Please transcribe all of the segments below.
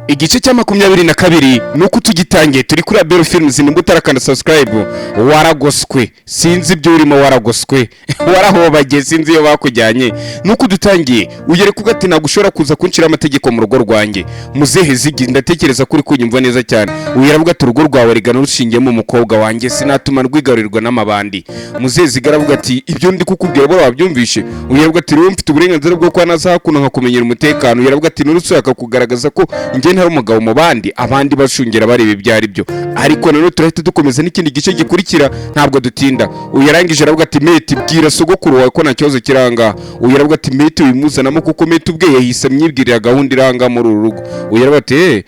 igice cya 22 nuko tugitangiye turi kuri Abel Films. nimba utarakanda subscribe waragoswe, sinzi ibyo urimo waragoswe warahobagiye, sinzi iyo bakujyanye. nuko dutangiye ugere kugati nagushora kuza kunshira amategeko mu rugo rwanjye muzehe zigi, ndatekereza kuri kunyumva neza cyane. uyaravuga ati urugo rwawe rigana rushingiyemo umukobwa wanjye, sinatuma rwigarurirwa n'amabandi. muzehe zigaravuga ati ibyo ndi kukubwira bo wabyumvishe. uyaravuga ati rero mfite uburenganzira bwo kwa naza hakuno nkakumenyera umutekano. uyaravuga ati nurushaka kugaragaza ko nge ntari umugabo mu bandi, abandi bashungera bareba ibyari byo. ariko none turahita dukomeza n'ikindi gice gikurikira, ntabwo dutinda. uyarangije aravuga ati meti bwira sogokuru wawe ko nta kibazo kiranga. uyaravuga ati meti uyimuzanamo kuko meti ubwe yahise myibwirira gahunda iranga muri uru rugo. uyaravuga ati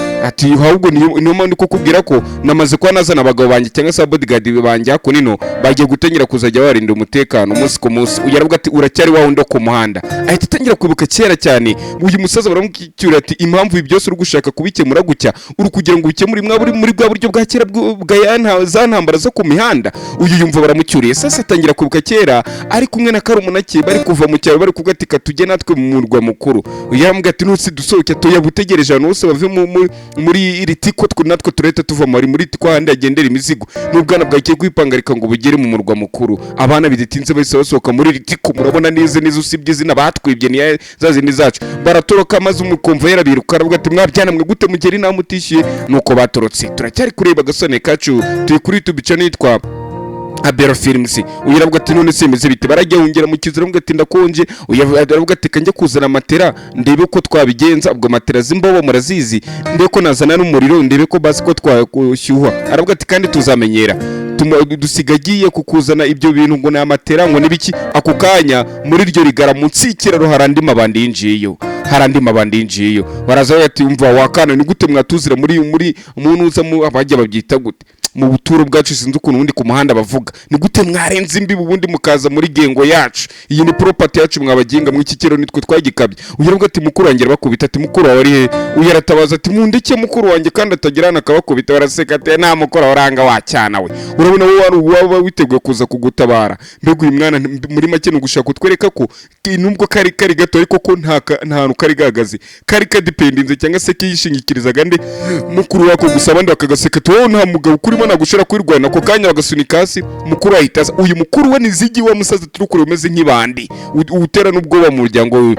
ahubwo niyo mpamvu kukubwira ko namaze kwa nazana abagabo banjye cyangwa se bodyguard banjye hako nino bagiye gutangira kuzajya barinda umutekano umunsi ku munsi. uyaravuga ati uracyari wawe ndo ku muhanda. ahita atangira kwibuka kera cyane. uyu musaza baramucyura ati impamvu ibi byose uri gushaka kubikemura gucya uri kugira ngo ubikemure muri bwa buryo bwa kera bwa za ntambara zo ku mihanda. uyu yumva baramucyuriye. sasa atangira kwibuka kera ari kumwe na karumunake bari kuva mu cyaro bari kugatika tujye natwe mu murwa mukuru. uyaravuga ati nusi dusohoke toya butegereje hano bose bave muri iri tiko natwe turahita tuva muri tiko handi agendera imizigo. n'ubwana bwagiye kwipangarika ngo bugere mu murwa mukuru. abana bidatinze bahise basohoka muri iri tiko, murabona neza usibye izina batwibye ni zazindi zacu. baratoroka maze umukumva yarabiruka aravuga ati mwabyana mwe gute mugeri nta mutishiye. nuko batorotse. turacyari kureba agasone kacu turi kuri YouTube channel yitwa Abel Films. uyaravuga ati none semeze bite, barajya hongera mu kizero ngo ati ndakonje. uyaravuga ati kanje kuzana matera ndebe uko twabigenza. ubwo matera zimbobo murazizi, ndebe ko nazana n'umuriro, ndebe ko basi ko twashyuha. aravuga ati kandi tuzamenyera dusigagiye kukuzana ibyo bintu ngo na matera ngo nibiki. ako kanya muri ryo rigara munsi y'ikiraro harandi mabandi yinjiyeyo. baraza bati umva wakana ni gute mwatuzira muri uza mu abajya babyita gute mu buturo bwacu, sinzi ukuntu ubundi ku muhanda bavuga. ni gute mwarenze imbi ubundi mukaza muri gengo yacu, iyi ni property yacu mwabaginga mu iki kiro nitwe twagikabye. uyaravuga ati mukuru wanjye bakubita. ati mukuru wawe ari he? uyaratabaza ati mundeke mukuru wanjye kandi atagirana akabakubita. baraseka ati nta mukuru waranga wacyana we, urabona wowe waba witeguye kuza kugutabara. mbega uyu mwana muri make no gushaka kutwereka ko nubwo kari gato ariko ko nta hantu kari gahagaze, kari kadependinze cyangwa se kiyishingikirizaga nde mukuru wako gusa, abandi bakagaseka ati wowe nta mugabo kurimo nagushira kwirwana. ako kanya bagasunika hasi. mukuru ahitaza. uyu mukuru we nizigi wa musaza turukure umeze nk'ibandi utera n'ubwoba mu muryango we.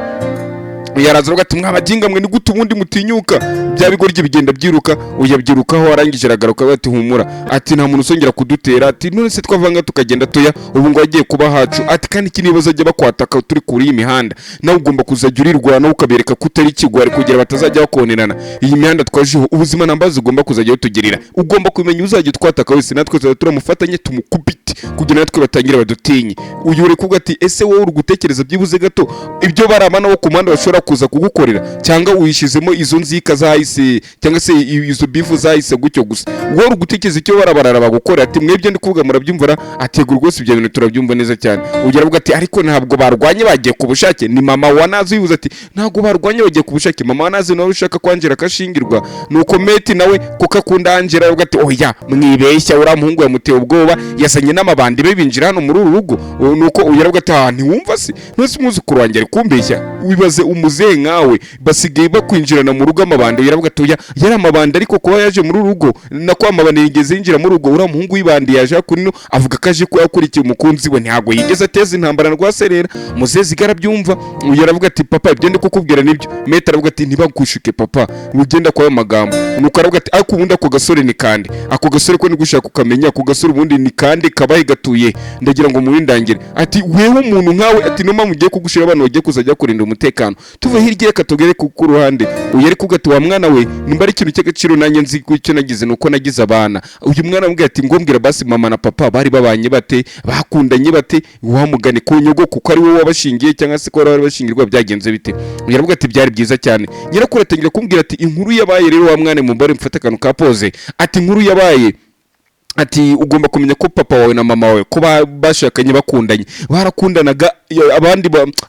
yaraza ati mwabaginga mwe ni gute ubundi mutinyuka, bya bigoryi bigenda byiruka. uyabyirukaho arangije aragaruka ati humura, ati nta muntu usongera kudutera. ati none se twavanga tukagenda toya ubu ngo agiye kuba hacu. ati kandi iki nibaza ajya bakwataka turi kuri iyi mihanda, nawe ugomba kuzajya urirwana ukabereka ko utari ikigwari kugira batazajya bakonerana. iyi mihanda twajeho ubuzima nambaza ugomba kuzajya utugirira, ugomba kumenya uzajya twataka wese natwe tuzajya turamufatanye tumukubite kugira natwe batangira badutinye. uyu uri kuvuga ati ese wowe uri gutekereza byibuze gato ibyo baramana wo ku muhanda bashobora kuza kugukorera, cyangwa uyishizemo izo nzika zahise cyangwa se izo bifu zahise gutyo gusa. wowe ugutekereza icyo barabarara bagukora. ati mwebye ndi kuvuga murabyumvira. atego rwose ibyo bintu turabyumva neza cyane. ugeravuga ati ariko ntabwo barwanye bagiye ku bushake. ni mama wa nazi yibuza ati ntabwo barwanye bagiye ku bushake. mama wa nazi nawe ushaka kwangira akashingirwa. nuko meti nawe kuko akunda Angela aravuga ati oya mwibeshya uriya muhungu yamuteye ubwoba yazanye n'amabandi be binjira hano muri uru rugo. nuko uyaravuga ati ntiwumva se nose umwuzukuru wanjye ari kumbeshya. wibaze umuzehe nkawe basigaye bakwinjirana mu rugo amabandi. uyaravuga ati oya yari amabandi ariko kuba yaje muri uru rugo nako amabandi yigeze yinjira muri rugo. uriya muhungu w'ibandi yaje kurino avuga ko aje ko yakurikiye umukunzi we, ntabwo yigeze ateza intambara rwaserera. muzehe zigara byumva. uyaravuga ati papa ibyo ndi kukubwira nibyo. meta aravuga ati ntibagushuke papa ugenda kwa magambo. nuko aravuga ati ariko ubundi ako gasore ni kandi ako gasore ko nigushaka ukamenya ako gasore ubundi ni kandi kabaye gatuye ndagira ngo murindangire. ati wewe umuntu nkawe ati no mpamvu ugiye kugushira abantu bagiye kuzajya kurinda umutekano tuve hirya katugere ku ruhande. uyari kugati wa mwana we nimba ari ikintu cy'agaciro nanjye nzi ko icyo nagize nuko nagize abana. uyu mwana amubwira ati ngombwira basi mama na papa bari babanye bate bakundanye bate wamugane ku nyogo kuko ari wowe wabashingiye cyangwa se ko bari bashingirwa byagenze bite. uyaravuga ati byari byiza cyane. nyirakuru atangira kumbwira ati inkuru yabaye rero wa mwana mu mbare mfata akantu ka pose. ati inkuru yabaye ati ugomba kumenya ko papa wawe na mama wawe ko bashakanye bakundanye barakundanaga.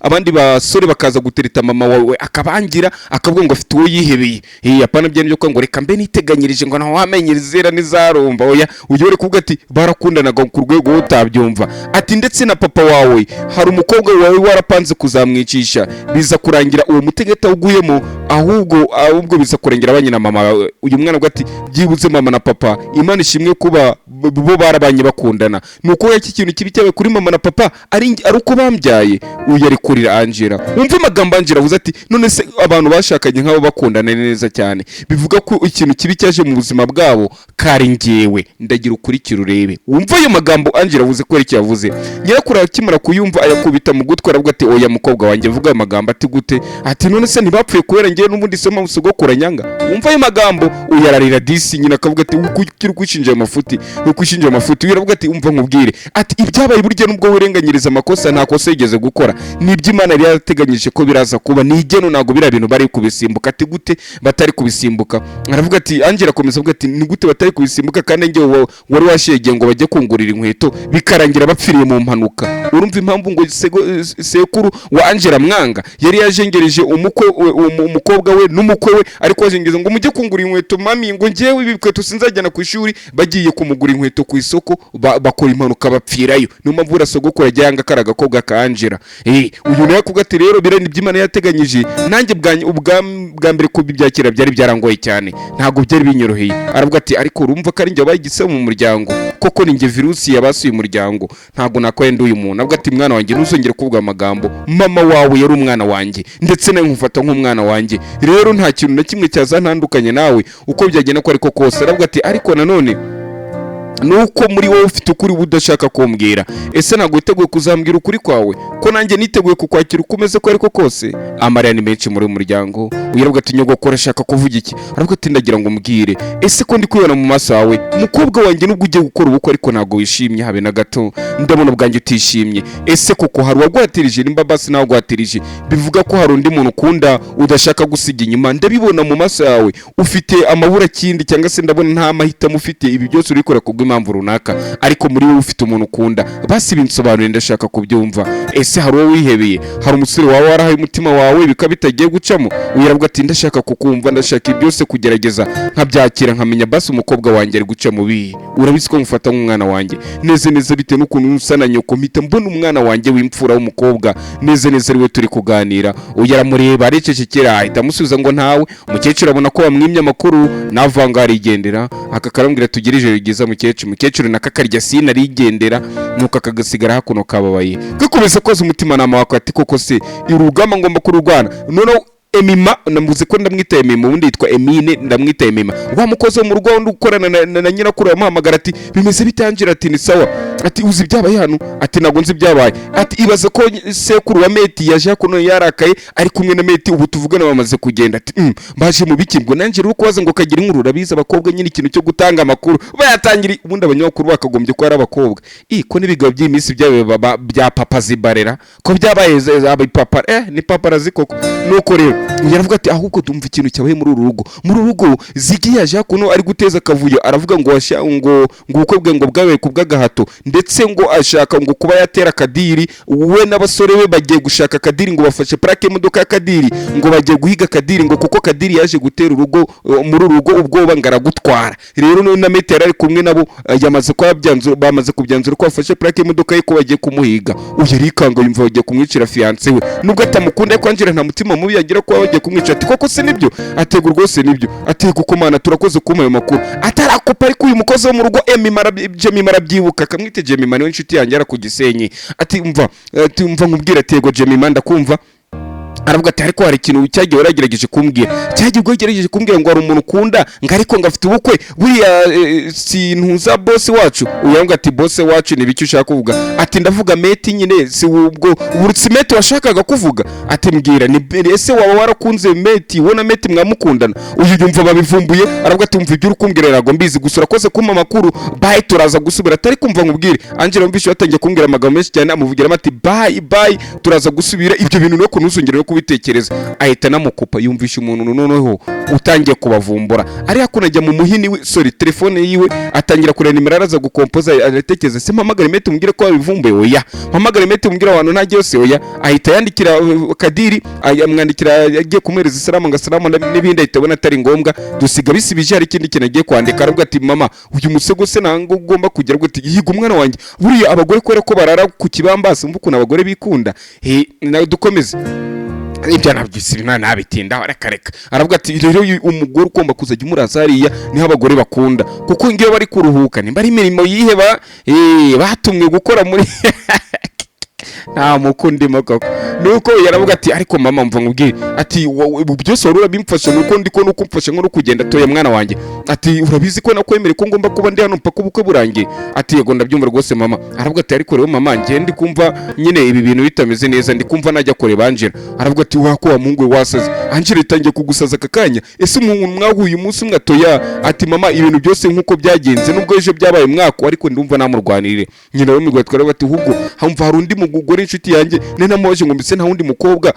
abandi basore bakaza gutereta mama wawe akabangira akavuga ngo afite uwo yihebeye. apana byo ko ngo reka mbe niteganyirije ngo naho wamenyerezera nizarumva. oya uyore kuvuga ati barakundanaga ku rwego utabyumva. ati ndetse na papa wawe hari umukobwa wawe warapanze kuzamwicisha biza kurangira uwo mutegeta uguyemo ahubwo biza kurengera abanye na mama. Uyu mwana ati byibuze mama na papa Imana ishimwe kuba bo barabanye bakundana, nuko iki kintu kibi cyawe kuri mama na papa ari uko bambyaye. Uyu ari kurira Angela. Umva amagambo Angela avuze ati none se abantu bashakanye nk'abo bakundana neza cyane bivuga ko ikintu kibi cyaje mu buzima bwabo kari ngewe, ndagira ukurikira urebe. Umva ayo magambo Angela avuze ko iki yavuze. Nyirakuru akimara kuyumva ayakubita mu gutwi aravuga ati oya mukobwa wanjye, vuga ayo magambo ati gute? Ati none se ntibapfuye kubera ngewe n'ubundi soma usogokura nyanga. Umva ayo magambo uyararira disi. Nyina akavuga ati ukiri kwishinja amafuti, ukwishinja amafuti. Uyaravuga ati umva nkubwire, ati ibyabaye burya nubwo wirenganyiriza amakosa nta kosa yigeze gukora, nibyo Imana yari yarateganyije ko biraza kuba, nigeno nago bira bintu bari kubisimbuka. Ati gute batari kubisimbuka? Aravuga ati Angela akomeza avuga ati ni gute batari kubisimbuka kandi ngewe wari washegeye ngo bajye kungurira inkweto bikarangira bapfiriye mu mpanuka. Urumva impamvu ngo sekuru wa Angela mwanga yari yajengereje umukobwa we n'umukwe we, ariko wajengeza ngo mujye kungurira inkweto mami, ngo ngewe ibi bikweto sinzajyana ku ishuri. Bagiye kumugura inkweto ku isoko bakora impanuka bapfirayo. Niyo mpamvu urasogokora ajyanga karaga kobwa ka Angela. Uyu nawe kuvuga ati rero bira ni by'Imana yateganyije, nanjye bwa mbere ko bibyakira byari byarangoye cyane, ntago byari binyoroheye. Aravuga ati ariko urumva ko ari njye bayigise mu muryango, koko ni njye virusi yabasuye umuryango, ntago nakwenda uyu muntu. Aravuga ati mwana wanjye ntuzongere kuvuga amagambo, mama wawe yari umwana wanjye ndetse nawe nkufata nk'umwana wanjye, rero nta kintu na kimwe cyazantandukanye nawe uko byagenda ko ariko kose. Aravuga ati ariko nanone nuko muri wowe ufite ukuri budashaka kumbwira, ese ntago witeguye kuzambwira ukuri kwawe ko nanjye niteguye kukwakira uko umeze ko ariko kose? Amarira ni menshi muri umuryango. Uyaravuga ati nyogokora ashaka kuvuga iki? Aravuga ati ndagira ngo mbwire, ese ko ndi kubona mu maso yawe mukobwa wanjye nubwo ugiye gukora ubukwe ariko ntago wishimye habe na gato, ndabona ubwanjye utishimye. Ese koko hari uwagwatirije nimba basi nawe gwatirije? Bivuga ko hari undi muntu ukunda udashaka gusiga inyuma, ndabibona mu maso yawe ufite amabura kindi, cyangwa se ndabona nta mahitamo ufite, ibi byose urikora impamvu runaka, ariko muri wowe ufite umuntu ukunda. Basi binsobanurire ndashaka kubyumva. Ese hari uwo wihebeye? Hari umusore wawe warahaye umutima wawe bikaba bitagiye gucamo? Uyaravuga ati ndashaka kukumva, ndashaka byose kugerageza nkabyakira nkamenya basi umukobwa wanjye ari guca mu bihe. Urabizi ko mufata nk'umwana wanjye neza bite n'ukuntu usa na nyoko, mpita mbona umwana wanjye w'imfura w'umukobwa neza ariwe turi kuganira. Uyaramureba aricecekera ahita amusubiza ngo ntawe. Umukecuru abona ko bamwimye amakuru navanga arigendera, akakarambwira tugire ijoro ryiza mukecuru nakakarya sina rigendera, nuko akagasigara hakuno kababaye gakomeza koza umutima nama wako. Ati koko se irugamba ngomba kurugwana none Emima namuze ko ndamwita Emima, undi yitwa Emine ndamwita Emima. Wa mukozi mu rugo undi ukorana na nyirakuru yamuhamagara ati bimeze bitangira? Ati ni sawa. Ati uzi byabaye hano? Ati nago nzi byabaye. Ati ibaze ko sekuru wa Meti yaje kuno yarakaye ari kumwe na Meti, ubu tuvugana bamaze kugenda. Ati baje mu bikirwa nanjye rero kubaza ngo kagira inkuru. Urabiza abakobwa nyine ikintu cyo gutanga amakuru bayatangira, ubundi abanyamakuru bakagombye ko ari abakobwa. Ko nibigabo by'iminsi bya papa zibarera ko byabaye papa ni paparazzi koko. Nuko rero yaravuga ati ahubwo tumva ikintu cyabaye muri uru rugo Ziggy yaje kuno ari guteza akavuyo. Aravuga ngo ubukwe ngo bwabaye kubw'agahato, ndetse ngo ashaka ngo kuba yatera Kadiri. We n'abasore be bagiye gushaka Kadiri ngo bafashe plaque y'imodoka ya Kadiri, ngo bagiye guhiga Kadiri ngo kuko Kadiri yaje gutera urugo muri urugo ubwoba ngaragutwara. Rero na Meti yari kumwe nabo bamaze kubyanzura ko bafashe plaque y'imodoka ye ko bagiye kumuhiga. Uyarikanga yumva bagiye kumwicira fiance we, nubwo atamukunda ko Angela nta mutima mubi yagira ko bagiye kumwica. Ati koko se nibyo? Atego rwose nibyo. Ati kuko Mana turakoze kuma ayo makuru. Atarakopa ariko uyu mukozi wo mu rugo Jemima arabyibuka akamwite Jemima niwe inshuti yanjye ara ku Gisenyi. Ati umva nkubwira atego Jemima ndakumva. Aravuga ati ariko hari ikintu cyagiye waragerageje kumbwira, wagerageje kumbwira ngo hari umuntu ukunda ngo ariko ngafite ubukwe buriya sintuza boss wacu. Uyanga ati boss wacu ni biki ushaka kuvuga? Ati ndavuga Meti nyine, si ubwo urutsi Meti washakaga kuvuga? Ati mbwira ni ese waba warakunze Meti wona Meti mwamukundana? Uyu yumva babivumbuye. Aravuga ati umva ibyo urukumbwira rago mbizi gusa urakoze kuma makuru, bye turaza gusubira. Atari kumva nkubwire Angela mvisho yatangiye kumbwira amagambo menshi cyane amuvugira ati bye turaza gusubira. Ibyo bintu no kunusongera kubitekereza ahita namukupa. Yumvisha umuntu noneho utangiye kubavumbura ari hakunajya mu muhini we telefone yiwe atangira kureba nimero araza gukompoza. Aratekereza se mpamagare Meti umubwire ko babivumbuye? Oya. Mpamagare Meti umubwire abantu nta byose? Oya. Ahita yandikira Kadiri amwandikira yagiye kumuhereza isalamu ngasalamu n'ibindi ahita abona atari ngombwa, dusiga bisibije hari ikindi kintu agiye kwandika. Aravuga ati mama uyu musego se nango ugomba kugera gute? Yiga umwana wanjye buriya abagore kwera ko barara ku kibambasi, umva ukuntu abagore bikunda. Nawe dukomeze. ibyo nabyisirina nabitinda reka aravuga ati rero umugore ugomba kuzajya umuraza hariya niho abagore bakunda kuko ngiyo bari kuruhuka nimba ari imirimo yiheba batumwe gukora muri nta mukundimo koko nuko yaravuga ati ariko mama mva nkubwire ati byose wari urabimfasha nuko ndiko nuko mfasha nko kugenda toye mwana wanjye ati urabizi ko nakwemere ko ngomba kuba ndi hano mpaka ubukwe burangiye ati yego ndabyumva rwose mama aravuga ati ariko rero mama ngiye ndi kumva nyine ibi bintu bitameze neza ndi kumva najya kureba Angela aravuga ati wako wa muhungu we wasaze Angela itangiye kugusaza akakanya ese umuntu mwahuye umunsi umwe atoya ati mama ibintu byose nkuko byagenze nubwo ejo byabaye umwaka ariko ndumva namurwanirire nyina we mugwa twaravuga ati ahubwo hamva hari undi mugore inshuti yanjye namoje ngo mbese nta wundi mukobwa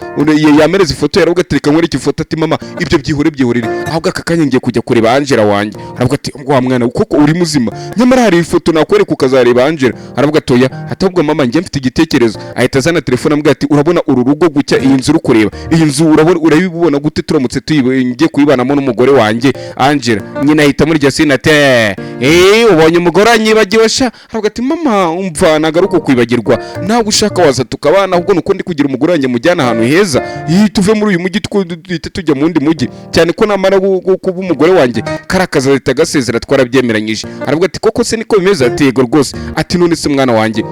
yamereza ifoto yaravuga ati reka nkwereke ifoto ati mama ibyo byihorere ahubwo akakanya ngiye kujya kureba Angela wanjye aravuga ati wa mwana koko uri muzima nyamara hari ifoto nakwereka ukazareba Angela aravuga atoya hatabwo mama ngiye mfite igitekerezo ahita azana telefone ambwira ati urabona uru rugo gucya iyi nzu ukureba iyi nzu urabibona gute turamutse ngiye kuyibanamo n'umugore wanjye Angela nyina ahita muri Jasine ati ubonye umugore anyibagiwe sha aravuga ati mama umva nagaruka kwibagirwa nawe ushaka waza tukabana ahubwo nuko ndi kugira umugore wanjye mujyana ahantu heza tuve muri uyu mujyi tujya mu wundi mujyi cyane ko namara kuba umugore wanjye karakaza leta gasezera twarabyemeranyije aravuga ati koko se niko bimeze ati yego rwose ati none se mwana wanjye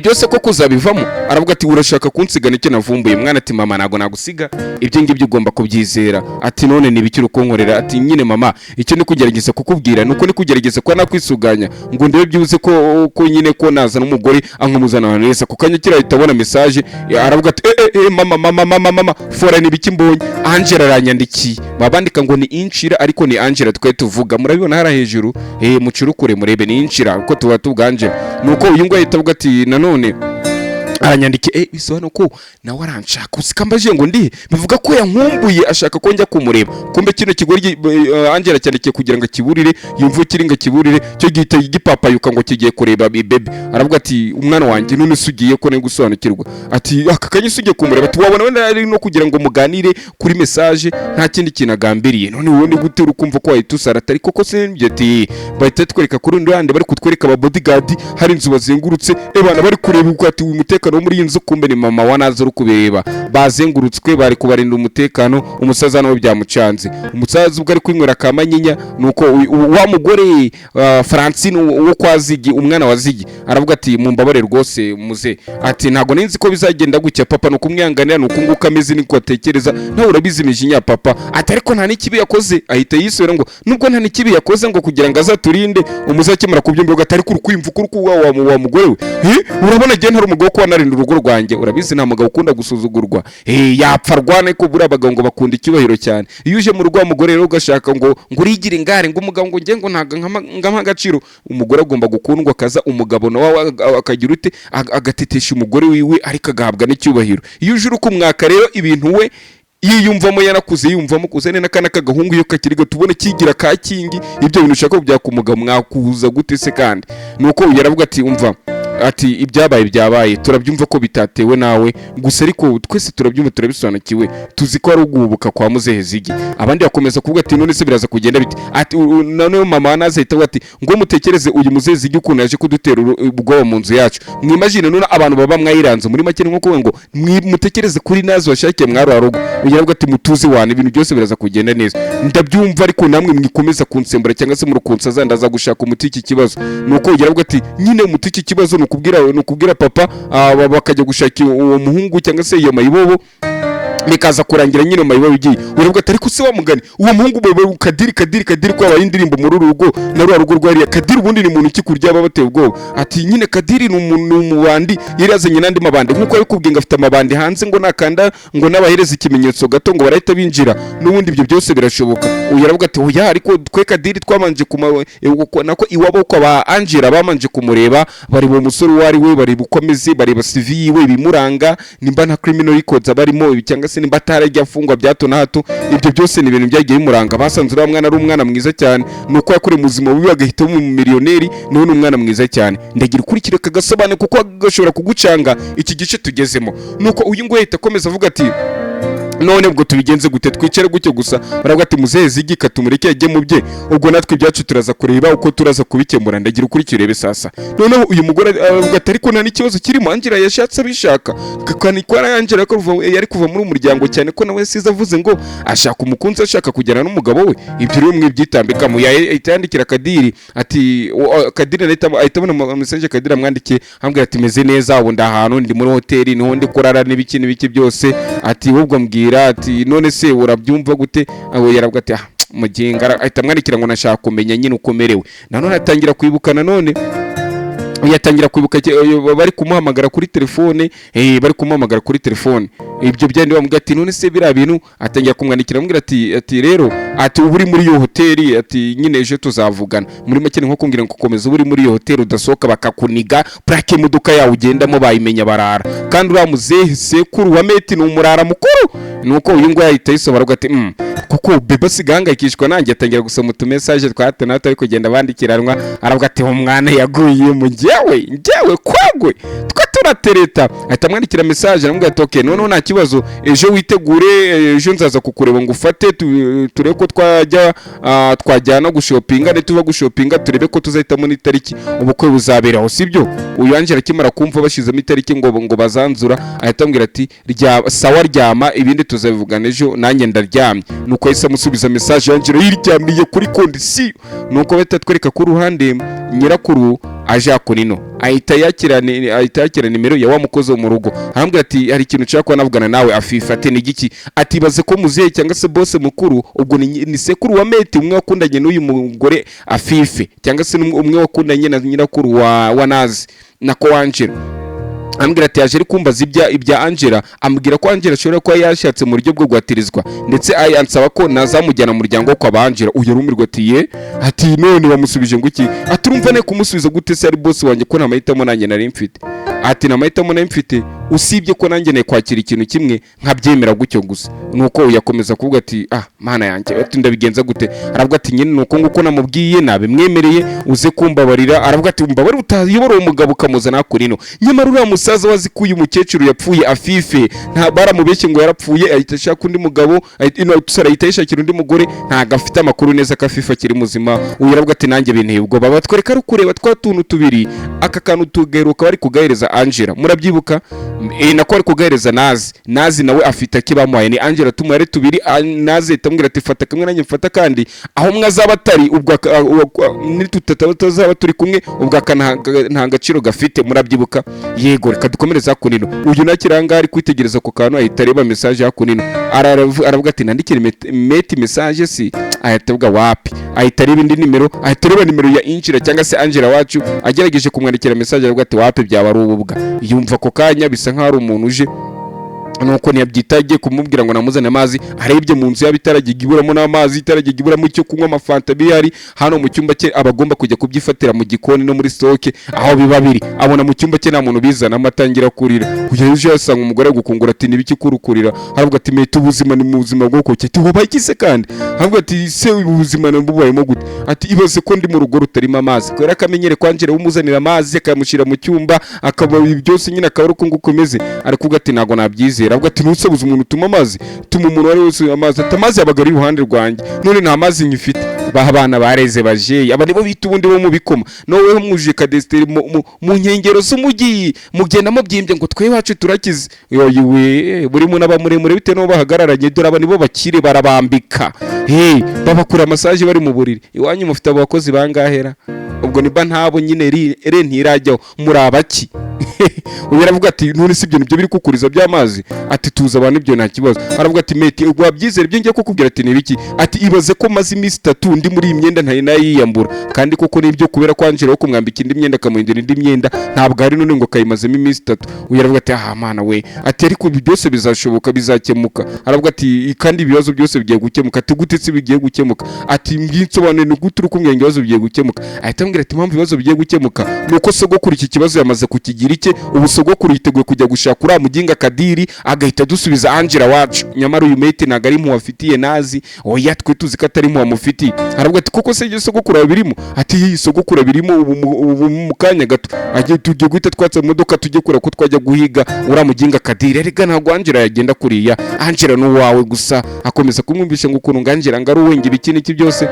byose ko kuzabivamo aravuga ati urashaka kunsigana icyo navumbuye mwana ati mama nago nagusiga ibyo ngibyo ugomba kubyizera ati none nibikira ukonkorera ati nyine mama icyo ni kugerageza kukubwira nuko ni kugerageza kwa nakwisuganya ngo ndebe byuze ko nyine ko naza n'umugore ankumuzana ahantu neza ku kanya kirahita abona message aravuga ati mama fora nibiki mbonye Angela aranyandikiye babandika ngo ni Inshira ariko ni Angela twe tuvuga murabibona hara hejuru mucurukure murebe ni Inshira uko tuba tubwanje nuko uyu ngo ahita avuga ati nanone aranyandike bisobanura ko nawe aranshaka usikambaje ngo ndi bivuga ko yankumbuye ashaka ko njya kumureba kumbe kino kigori Angela cyandikiye kugira ngo kiburire yumva kiringa kiburire cyo gihita gipapayuka ngo kigiye kureba bebe aravuga ati umwana wanjye none sugiye ko ne gusobanukirwa ati aka kanye sugiye kumureba ati wabona wenda ari no kugira ngo muganire kuri message nta kindi kintu agambiriye none wowe ni gute urukumva ko wayitusara atari koko se ati bahita twereka kuri undi rande bari kutwereka aba bodyguard hari inzu bazengurutse bana bari kureba uko ati umutekano wo muri inzu kumbe ni mama wanaza rukubeba bazengurutswe bari kubarinda umutekano umusaza nawe byamucanze umusaza ubwo ari kwinywera kamanyinya nuko wa mugore Francine wo kwazigi umwana wazigi aravuga ati mumbabare rwose muze ati ntago ninzi ko bizagenda gucya papa no kumwihanganira nuko nguka ameze niko atekereza nawe urabizimije nya papa ati ariko nta nikibi yakoze ahita yisubira ngo nubwo nta nikibi yakoze ngo kugira ngo azaturinde umuzakemura kubyumva gatari kurukwimva kuruku wa mugore we urabona je ntari umugabo ko wanarinda urugo rwanjye urabizi nta mugabo ukunda gusuzugurwa yapfa rwane ko buri abagabo ngo bakunda icyubahiro cyane iyo uje mu rugo w'umugore rero ugashaka ngo urigire ingare ngo umugabo ngo nge ngo ntaga nk'agaciro umugore agomba gukundwa akaza umugabo nawe akagira ute agatetesha umugore wiwe ariko agahabwa n'icyubahiro iyo uje urukumwaka rero ibintu we yiyumvamo yanakuze yumvamo kuzane n'akana kagahungu iyo kakiriga tubone kigira ka kingi ibyo bintu ushaka byakumuga mwakuza gute se kandi nuko yaravuga ati umva ati ibyabaye turabyumva ko bitatewe nawe gusa ariko twese turabyumva turabisobanukiwe tuzi ko ari uguhubuka kwa muzehe zigi abandi bakomeza kuvuga ati none se biraza kugenda biti ati none mama nazahita ati ngo mutekereze uyu muzehe zigi ukuntu yaje kudutera ubwoba mu nzu yacu mwimagine none abantu baba mwayiranze muri make nko kuvuga ngo mutekereze kuri nazo washakiye mwaro rugo ugira ati mutuze wane ibintu byose biraza kugenda neza ndabyumva ariko namwe mwikomeza kunsembura cyangwa se murukunsa zandaza gushaka umuti iki kibazo nuko ugira ati nyine umuti iki kibazo nukubwira papa bakajya gushaka uwo muhungu cyangwa se iyo mayibobo bikaza kurangira nyine mayibobo igiye uravuga ati ariko se wamugani uwo muhungu bebe kadiri kwa bayindirimbo muri rugo na rugo rwari kadiri ubundi ni muntu kikurya babateye ubwoba ati nyine kadiri ni umubandi yirazanye nandi mabande nkuko yikubwiye ngafite amabande hanze ngo nakanda ngo nabahereza ikimenyetso gato ngo barahita binjira n'ubundi ibyo byose birashoboka uravuga ati oya ariko twe kadiri twamanje nako iwabo kwa ba Angela bamanje kumureba bari bo musore wari we bari bukomeze bari ba CV we bimuranga nimba na criminal records barimo cyangwa se nimba atarajya afungwa byato na hato ibyo byose ni ibintu byagiye bimuranga basanze uriya mwana ari umwana mwiza cyane nuko yakore muzima bubi bagahita mu miliyoneri none umwana mwiza cyane ndagira ukurikire kagasobane kuko gashobora kugucanga iki gice tugezemo nuko uyu ngo yahita akomeza avuga ati none ubwo tubigenze gute twicare gutyo gusa baravuga ati muzehe zigika tumureke yajye mu bye ubwo natwe ibyacu turaza kureba uko turaza kubikemura ndagira ukurikire urebe sasa noneho uyu mugore aravuga ati ariko nta n'ikibazo kirimo Angela yashatse abishaka kandi ko Angela ko yari kuva muri umuryango cyane ko nawe siza avuze ngo ashaka umukunzi ashaka kujyana n'umugabo we ibyo rero mwibyitambika mu yandikira Kadiri ati Kadiri ahita abona message Kadiri amwandikiye ambwira ati meze neza ubu ndahantu ndi muri hoteli niho ndi kurara n'ibiki byose ati ubwo mbwira ati none se urabyumva gute yaravuga ati muginga ahita amwandikira ngo nashaka kumenya nyine uko merewe nanone atangira kwibuka nanone yatangira kwibuka bari kumuhamagara kuri telefone bari kumuhamagara kuri telefone ibyo byandi bamubwira ati none se bira bintu atangira kumwandikira amubwira ati rero ati uri muri iyo hoteli ati nyine ejo tuzavugana muri make nko kumbwira ngo komeza uri muri iyo hoteli udasohoka bakakuniga plaque imodoka yawe ugendamo bayimenya barara kandi uramuzehe sekuru wa meti ni umurara mukuru nuko uyu ngo yahita yisobanura ati kuko bebe sigangayikishwa nanjye atangira gusoma utu message twatanata ariko kugenda bandikiranwa aravuga ati umwana yaguye mu njyewe kwagwe turatereta ahita amwandikira message aramubwira ati okay noneho nta kibazo ejo witegure ejo nzaza kukureba ngo ufate turebe ko twajyana gushopinga ne tuva gushopinga turebe ko tuzahitamo n'itariki ubukwe buzaberaho sibyo uyu Angela akimara kumva bashizemo itariki ngo bazanzura ahita ambwira ati sawa ryama ibindi tuzabivugana ejo nanjye ndaryamye nuko yahise amusubiza message Angela yiryamiye kuri kondisiyo nuko bahita twereka ku ruhande nyirakuru aje akunino ahita yakira nimero ya wa mukozi wo mu rugo arambwira ati hari ikintu nshaka navugana nawe afifate n'igiki ati baze ko muzehe cyangwa se boss mukuru ubwo ni sekuru wa meti umwe wakundanye n'uyu mugore afife cyangwa se umwe wakundanye na nyirakuru wa Nazi nako Angela ambwira ati yaje ari kumbaza ibya Angela ambwira ko Angela ashobora kuba yashatse mu buryo bwo gwatirizwa ndetse ayansaba ko nazamujyana mu muryango kwa Angela uyu rumirwa ati none bamusubije ngo iki aturumva ne kumusubiza gute se ari boss wanjye ko namahitamo nanjye nari mfite ati namahitamo nari mfite usibye ko nanjye ne kwakira ikintu kimwe nkabyemera gutyo gusa nuko yakomeza kuvuga ati mana yanjye ati ndabigenza gute aravuga ati nyine nuko nguko namubwiye nabimwemereye uze kumbabarira aravuga ati mbabari utayobora umugabo kamuzana kurino nyamara uriya musaza wazikuye umukecuru yapfuye afife nta baramubeshye ngo yarapfuye ahita ashaka undi mugabo tusara ahita yishakira undi mugore ntago afite amakuru neza ko afife akiri muzima uyu aravuga ati nanjye binteye ubwo batwereka ari kureba twatuntu tubiri aka kantu tugeruka bari kugahereza Angela murabyibuka nako ari kugahereza Nazi nawe afite akibamuhaye ni Angela tumuhare tubiri Nazi itamwira ati fata kamwe nanjye mfata kandi aho mwazaba atari ubwo nitutazaba turi kumwe ubwo nta gaciro gafite murabyibuka yego reka dukomereza kunino uyu nakiranga ari kwitegereza ku kantu ahita areba message ya kunino aravuga ati nandikire meti message si ahita avuga wapi ahita areba indi nimero ahita areba nimero ya Angela cyangwa se Angela wacu agerageje kumwandikira message aravuga ati wapi byaba ari ububwa yumva ko kanya bisa nkaho ari umuntu uje nuko ntiyabyitagiye kumubwira ngo namuzane amazi arebye mu nzu y'abitaragiye iburamo n'amazi itaragiye iburamo icyo kunywa amafanta bihari hano mu cyumba cye abagomba kujya kubyifatira mu gikoni no muri stoke aho biba biri abona mu cyumba cye nta muntu bizana amatangira kurira uyeje yasanga umugore gukungura ati nibiki kurukurira aravuga ati mete ubuzima ni mu buzima bwoko cye tubaye kise kandi aravuga ati se ubuzima nabubayemo gute ati ibaze ko ndi mu rugo rutarimo amazi kwera akamenyere kwanjira umuzanira amazi akamushira mu cyumba akaba byose nyine akaba uko ngukomeze arikuga ati nago nabyizera aravuga ati nusabuze umuntu tuma amazi tuma umuntu wari wese amazi atamazi abagari iruhande rwanjye none nta mazi nyifite abana bareze baje aba nibo bita ubundi bo mu bikoma nowe mwuje kadesteri mu nkengero z'umujyi mugenda mubyimbye ngo twe wacu turakize yoyiwe buri muntu abamuremure bite no bahagararanye dore aba nibo bakire barabambika babakura massage bari mu buriri iwanyu mufite abakozi bangahera ubwo niba ntabo nyine ntirajyaho muri abaki uyu aravuga ati none si ibyo nibyo biri kukuriza by'amazi ati tuza abantu ibyo nta kibazo aravuga ati meti wabyizera ibyo ngiye kukubwira ati nibiki ati ibaze ko maze iminsi 3 ndi muri imyenda ntari nayiyambura kandi koko nibyo kubera kwanjira ko kumwambika indi myenda kamuhindura indi myenda ntabwo ari none ngo kayimazemo iminsi 3 uyu aravuga ati mana we ati ariko byose bizashoboka bizakemuka aravuga ati kandi ibibazo byose bigiye gukemuka ati gute se bigiye gukemuka? Ati mbinsobanure ni gute uri kumbwira ibibazo bigiye gukemuka? Ahita ambwira ati impamvu ibibazo bigiye gukemuka nuko sogokuru iki kibazo yamaze kukigira icye, ubu sogokuru yiteguye kujya gushaka uriya muginga Kadiri agahita dusubiza Angela wacu. Nyamara uyu mate ntago ari mu wafitiye nazi, oya twe tuzi ko atari mu wamufitiye. Aravuga ati koko se ibyo sogokuru birimo? Ati iyi sogokuru birimo ubu mu kanya gato agiye tujye guhita twatsa imodoka tujye kura ko twajya guhiga uriya muginga Kadiri. Erega ntabwo Angela yagenda kuriya, Angela n'uwawe gusa. Akomeza kumwumvisha ngo ukuntu Angela ngari uwenga ibiki n'iki byose.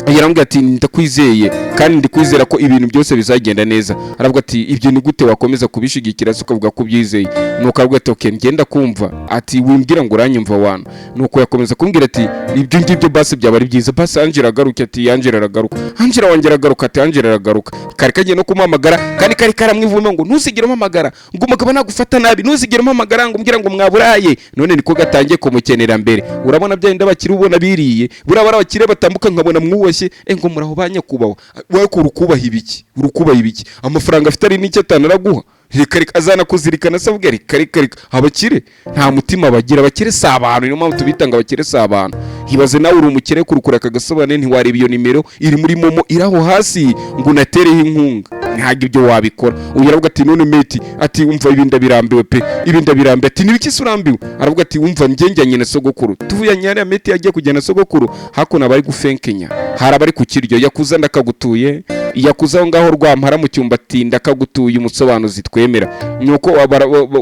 Yarambwira ati ndakwizeye kandi ndikwizera ko ibintu byose bizagenda neza. Aravuga ati ibyo ni gute wakomeza kubishigikira se ukavuga ko byizeye? Nuko aravuga ati okay ngenda kumva. Ati wimbwira ngo uranyumva wana. Nuko yakomeza kumbwira ati ibyo ngibyo basi byaba ari byiza. Basi Angela agaruka ati Angela aragaruka. Angela wongera agaruka ati Angela aragaruka. Kari kagiye no kumamagara kandi kari karamwivume ngo ntuzigire umamagara ngo umugabo nagufata nabi, ntuzigire umamagara ngo umbwira ngo mwaburaye. None niko gatangiye kumukenera mbere. Urabona byenda bakiri ubona biriye buraba abakire batambuka nkabona mwuwashye ngo muraho banyakubaho wowe ko urukubaha ibiki amafaranga afite ari n'icyo atanaraguha reka azana kuzirikana se avuga reka abakire nta mutima bagira, abakire si abantu, niyo mpamvu tubitanga abakire si abantu. Hibaze nawe uri umukire kurukura akagasobane ntiwareba iyo nimero iri muri momo iraho hasi ngo unatereho inkunga, ntabwo ibyo wabikora. Uyu aravuga ati none mate ati umva ibinda birambiwe pe ibinda birambiwe. Ati nibiki se urambiwe? Aravuga ati umva njyenjanye na sogokuru tuvuye nyane mate yagiye kujyana sogokuru hakuno abari gufenkenya hari abari kukiryo yakuza ndakagutuye yakuza ngaho rwampara mu cyumba tinda kagutuye umusobanuzi twemera. Nuko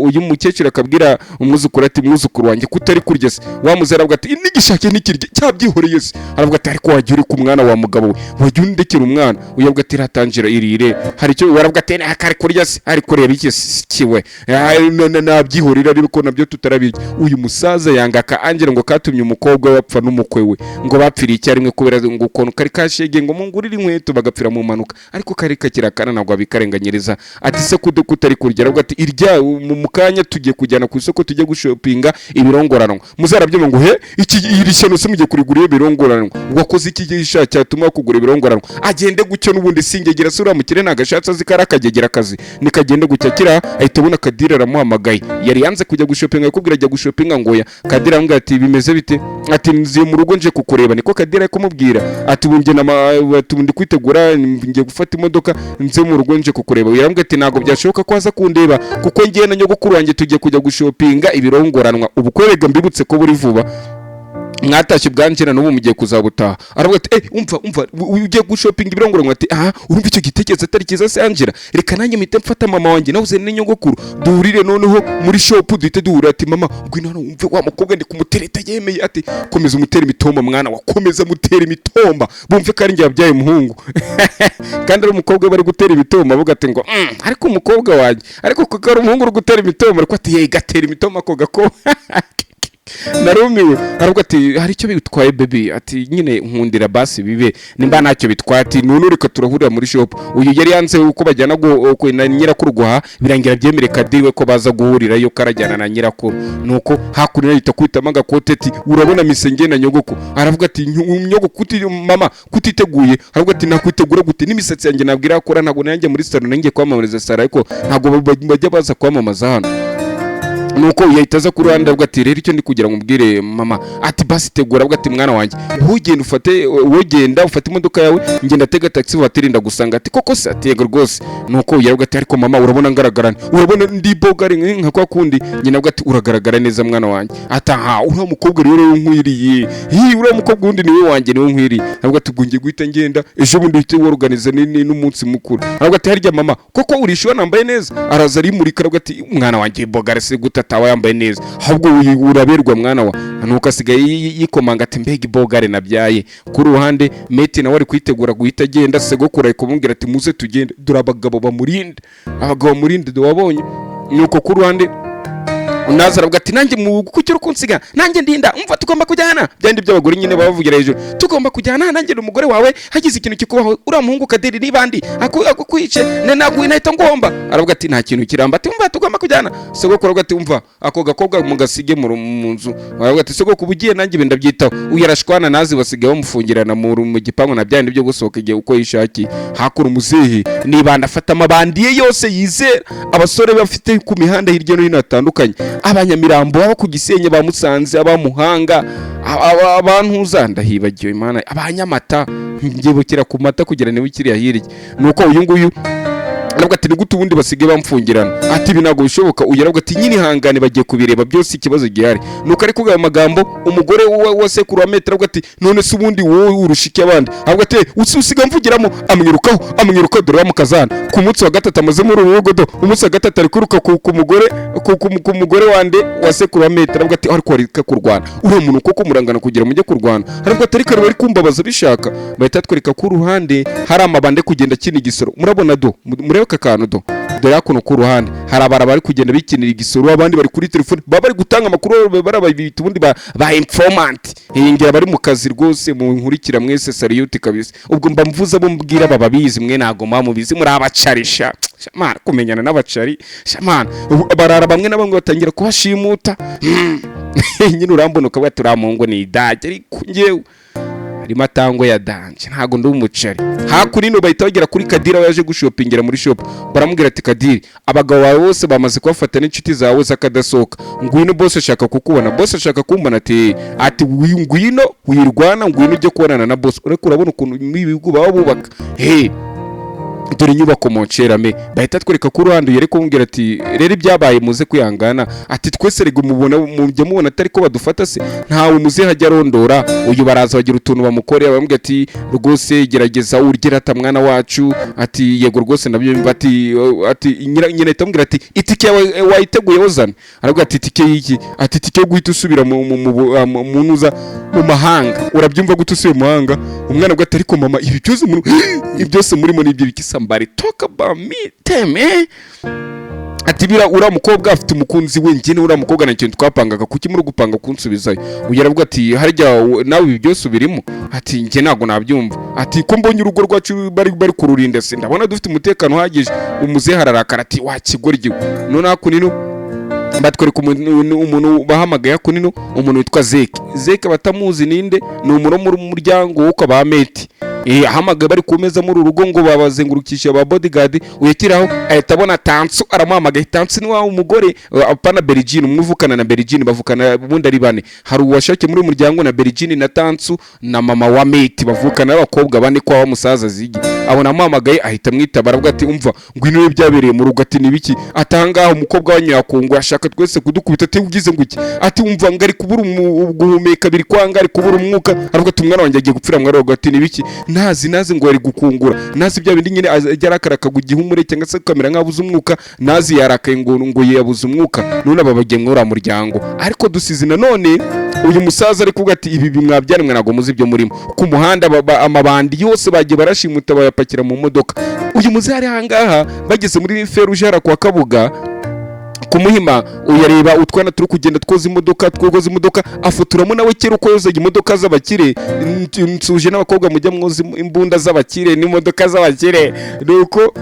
uyu mukecuru akabwira umwuzukuru ati mwuzukuru wanjye kutari kurya se wamuzera aravuga ati nigishake nikirye cyabyihoreye se. Aravuga ati ariko wagiye uri ku mwana wa mugabo we wagiye undekera umwana. Uyavuga ati ratangira irire hari cyo waravuga ati akari kurya se ari kureba iki kiwe nabyihorera ariko nabyo tutarabirya. Uyu musaza yangaka Angela ngo katumye umukobwa wapfa n'umukwe we ngo bapfiriye icyarimwe kubera ngo ukuntu kari kashege ngo mungurire inkweto bagapfira mu manuka ariko kari kakirakana ntabwo abikarenganyiriza. Ati se kutari kurya aravuga ati irya mu kanya tugiye kujyana ku isoko tujye gushopinga ibirongoranwa muzarabyuma ngo he iki iri shyano se mugiye kurigura ibirongoranwa wakoze iki gisha cyatuma kugura ibirongoranwa agende gucyo n'ubundi singegera sura mukire nagashatse azikara akagegera akazi nikagende gucyakira ahita abona Kadira aramuhamagaye yari yanze kujya gushopinga yakubwira ajya gushopinga ngoya. Kadira ambwira ati bimeze bite? Ati nziye mu rugo nje kukureba. Niko Kadira kumubwira ati bunge ndi kwitegura ngiye gufata imodoka nze mu rugo nje kukureba. Yarambwira ati ntago byashoboka ko aza kundeba kuko ngiye na nyogokuru wanjye tugiye kujya gushopinga ibirongoranwa ubukorega mbibutse ko buri vuba mwatashye bwanjira n'ubu mugiye kuzabutaha. Aravuga ati umva ugiye gushopinga ibirongoranwa. Ati urumva icyo gitekerezo atari kiza se Angela reka nanjye mpite mfata mama wanjye navuze n'inyogokuru duhurire noneho muri shop duhite duhura. Ati mama ngwino hano umve wa mukobwa ndi kumutereta yemeye. Ati komeza umutera imitoma mwana wakomeza mutera imitomba bumve ko ari njye yabyaye umuhungu kandi ari umukobwa bari gutera imitoma avuga ati ngo ariko umukobwa wanjye ariko kuko ari umuhungu uri gutera imitoma ariko ati ye gatera imitoma ko gako narumiwe. Aravuga ati hari icyo bitwaye baby. Ati nyine nkundira basi bibe nimba ntacyo bitwaye. Ati none reka turahurira muri shop. Uyu yari yanze uko bajyana na nyirakuru guha birangira byemere Kadiri we ko baza guhurira yo karajyana na nyirakuru. Nuko hakurira yita kwitama gakote ati urabona misenge na nyogoko. Aravuga ati nyogoko mama kutiteguye. Aravuga ati nakwitegura gute n'imisatsi yanjye nabwira akora ntago nanjye muri salon nanjye kwamamariza sara ariko ntago bajya baza kwamamaza hano. Nuko yahitaza ku ruhande avuga ati rero icyo ndi kugira ngo mbwire mama. Ati basi tegura avuga ati mwana wanjye wogenda ufate imodoka yawe ngenda tega taxi watirinda gusanga. Ati koko se atego rwose. Nuko yaravuga ati ariko mama urabona ngaragarana urabona ndi bogari nka kwa kundi nyina avuga ati uragaragara neza mwana wanjye. Ata uriya mukobwa rero nkwiriye uriya mukobwa wundi niwe wanjye niwe nkwiriye. Avuga ati gungiye guhita ngenda ejo bundi uhite worganize n'umunsi mukuru. Avuga ati harya mama koko urishyura nambaye neza araza arimurika. Avuga ati mwana wanjye bogari se gutatawa yambaye neza ahubwo uraberwa mwana wa. Nuko asigaye yikomanga ati mbega bogare nabyaye. Ku ruhande mate nawe ari kwitegura guhita agenda sogokuru ari kumubwira ati muze tugende dore abagabo bamurinde wabonye. Nuko ku ruhande unaza aravuga ati nanjye mu gukukira kunsiga nanjye ndinda umva tugomba kujyana byandi by'abagore nyine bavugira hejuru tugomba kujyana nanjye n'umugore wawe hagize ikintu kikubaho uriya muhungu Kadiri nibandi akukwice nagwi nahita ngomba. Aravuga ati nta kintu kiramba. Ati umva tugomba kujyana. Sogokuru aravuga ati umva ako gakobwa mugasige mu nzu. Aravuga ati sogokuru ugiye nanjye benda byitaho uyarashwana nazi basigaye bamufungirana mu gipangu na byandi byo gusohoka igihe uko yishaki hakuru muzehe nibanda afata amabandiye yose yizera abasore bafite ku mihanda hirya no hino hatandukanye abanyamirambo baba ku Gisenyi ba Musanze abamuhanga abantu uzandahibagiwe Imana abanyamata ngebukira ku mata kugira niwe kiriya hirya nuko uyu nguyu nabwo ati nigute ubundi basige bamfungirana ati ibi ntabwo bishoboka uyarabwo ati nyine ihangane bagiye kubireba byose ikibazo gihari nuko ari kugaye amagambo umugore wa sekuru wa metero ati none se ubundi wowe urushike abandi ahubwo ati usiga mvugiramo amwiruka dore wa mukazana ku munsi wa gatatu amaze muri urugo do umunsi wa gatatu ari kuruka ku mugore wande wa sekuru wa metero ahubwo ati ariko ari kurwana uri umuntu koko murangana kugira mujye kurwana ahubwo atari kare bari kumbabaza bishaka bahita twereka ku ruhande hari amabande kugenda kini gisoro murabona do aka kantu dore hakuno ku ruhande hari abara bari kugenda bikinira igisoro abandi bari kuri telefone bari gutanga amakuru barabita ubundi ba informant ngira bari mu kazi rwose mu nkurikira mwese salute kabisa ubwo mba mvuza bo mbwira bababizi mwe nago mubizi muri abacarisha shamana kumenyana n'abacari shamana barara bamwe na bamwe batangira kubashimuta nyine urambona ukaba turamungo ni idage ariko ngewe ari matango ya danje ntago ndi umucari hakuri no bahita bagera kuri Kadira yaje gushopingira muri shop baramubwira ati Kadiri abagabo bawe bose bamaze kubafata n'inshuti zawe zakadasoka ngwino boss ashaka kukubona boss ashaka kumbona ati ngwino wirwana ngwino ujye kubonana na boss ureko urabona ukuntu ibihugu baba bubaka dore inyubako moncerame bahita twereka ku ruhande yere kumbwira ati rero ibyabaye muze kwihangana ati twese rego mubona atari ko badufata se ntawe muze hajya rondora uyu baraza bagira utuntu bamukorera bamubwira ati rwose gerageza urgira ata mwana wacu ati yego rwose nabyo ati nyine itamubwira ati itike wayiteguye wozana arabwira ati itike yiki ati itike yo guhita usubira mu nuza mu mahanga urabyumva gute usuye mu mahanga umwana bwa atari ko mama ibi byose murimo nibyo bikisa somebody talk about me teme ati bira ura mukobwa afite umukunzi we njye ura mukobwa na kintu twapangaga kuki muri gupanga kunsubizayo uyaravuga ati harya nawe ibi byose ubirimo ati njye nago nabyumva ati ko mbonye urugo rwacu bari kururinda se ndabona dufite umutekano uhagije umuze hararakara ati wakigorye none hakunino batwereka umuntu bahamagaye hakunino umuntu witwa Zeke batamuzi ninde ni umuro mu muryango wo ba Meti ahamagaye bari kumeza muri urugo ngo babazengurukisha aba bodyguard uyekiraho ahita abona Tansu aramuhamagaye Tansu ni wa umugore apana Berigine umuvukana na Berigine bavukana bundi ari bane hari uwashake muri umuryango na Berigine na Tansu na mama wa Meti bavukana n'abakobwa bane kwa wa musaza Zigi abona amuhamagaye ahita mwitaba aravuga ati umva ngwino byabereye mu rugo ati nibiki atangaho umukobwa wa Nyakungu ashaka twese kudukubita ati ugize nguki ati umva ngari kubura guhumeka biri kwanga ari kubura umwuka aravuga ati umwana wanjye agiye gupfira mwaro ati nibiki nazi ngo ari gukungura nazi bya bindi nyine yarakaraka gihumure cyangwa se kamera nkabuze umwuka nazi yarakaye ngo yabuze umwuka none ababagiye mwora muryango ariko dusize nanone uyu musaza ari kuvuga ati ibi bimwabyaremwe nago muzi byo murimo ku muhanda amabandi yose bagiye barashimuta bayapakira mu modoka uyu muzari hangaha bageze muri Ferujara kwa Kabuga kumuhima uyareba utwana turi kugenda twoza imodoka afuturamo nawe kera uko yozaga imodoka z'abakire nsuje n'abakobwa mujya mwoza imbunda z'abakire n'imodoka z'abakire nuko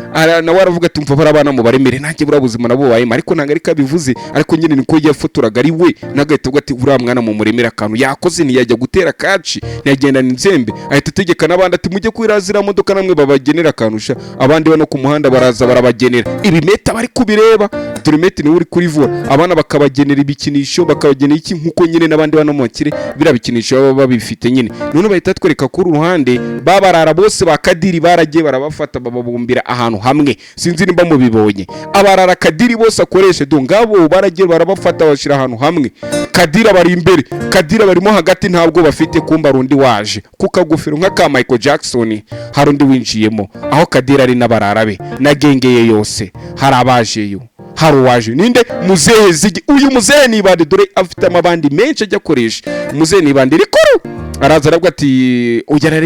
nawe aravuga ati mva barabana mu baremere nanjye burabuzima nabo wayima ariko nanga ari kabivuze ariko nyine niko yafoturaga ari we nagahita uvuga ati uriya mwana mu muremere akantu yakoze ntiyajya gutera kaci ntiyagenda n'inzembe ahita ategeka n'abandi ati mujye kwirazira modoka namwe babagenera akanusha abandi bano ku muhanda baraza barabagenera ibimeta bari kubireba dore meti ni uri kuri vura abana bakabagenera ibikinisho bakabagenera iki nkuko nyine nabandi bano mukire birabikinisho baba babifite nyine none bahita twereka ku ruhande babarara bose ba Kadiri baragiye barabafata bababumbira ahantu hamwe sinzi nimba mubibonye abarara Kadiri bose akoreshe ngabo baragiye barabafata bashira ahantu hamwe Kadira bari imbere Kadira barimo hagati ntabwo bafite kumba rundi waje kukagufira nka Michael Jackson harundi winjiyemo aho Kadira ari nabararabe na gengeye yose harabajeyo haruwaje ninde muzehe Zigi uyu muzehe nibande dore afite amabandi menshi ajya koresha muzehe nibande rikuru araza aravuga ati ujya